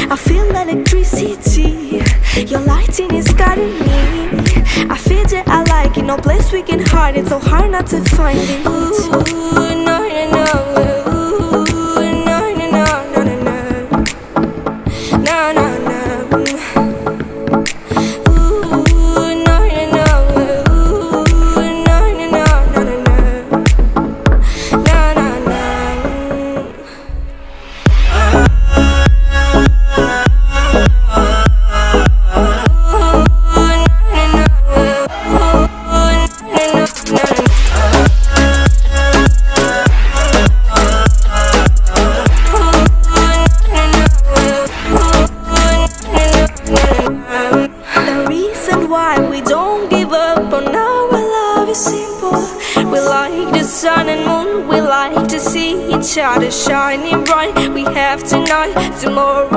I feel electricity. Your lighting is guiding me. I feel that I like it. No place we can hide it. So hard not to find it. Ooh, no, no, no. Ooh, no, no, no, no, no, no. No, no, no. Ooh, no, no, no. Ooh, no, no, no, no, no, no. No, no, no. Why we don't give up on our love is simple. We like the sun and moon. We like to see each other shining bright. We have tonight, tomorrow.